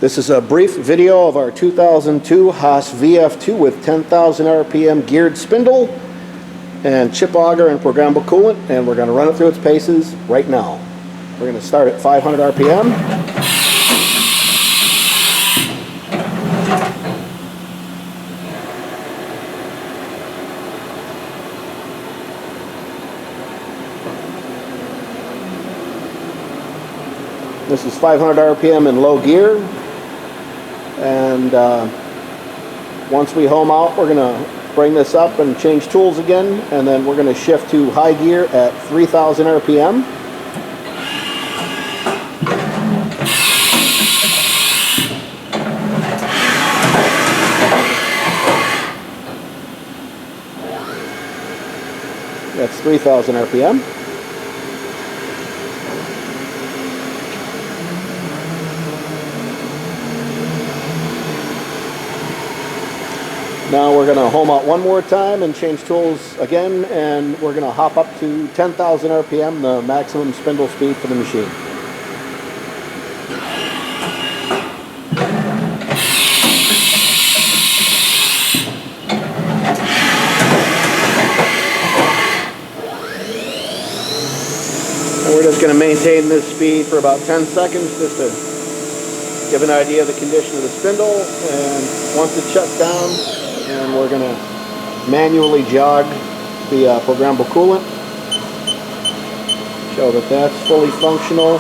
This is a brief video of our 2002 Haas VF-2 with 10,000 RPM geared spindle and chip auger and programmable coolant, and we're going to run it through its paces right now. We're going to start at 500 RPM. This is 500 RPM in low gear, and once we home out, we're going to bring this up and change tools again, and then we're going to shift to high gear at 3,000 RPM. That's 3,000 RPM. Now we're going to home out one more time and change tools again, and we're going to hop up to 10,000 RPM, the maximum spindle speed for the machine. And we're just going to maintain this speed for about 10 seconds just to give an idea of the condition of the spindle, and once it shuts down, and we're going to manually jog the programmable coolant, show that that's fully functional,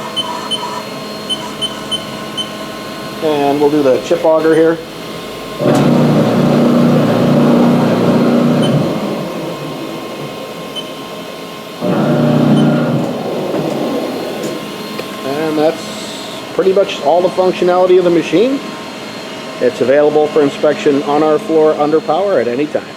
and we'll do the chip auger here. And that's pretty much all the functionality of the machine. It's available for inspection on our floor under power at any time.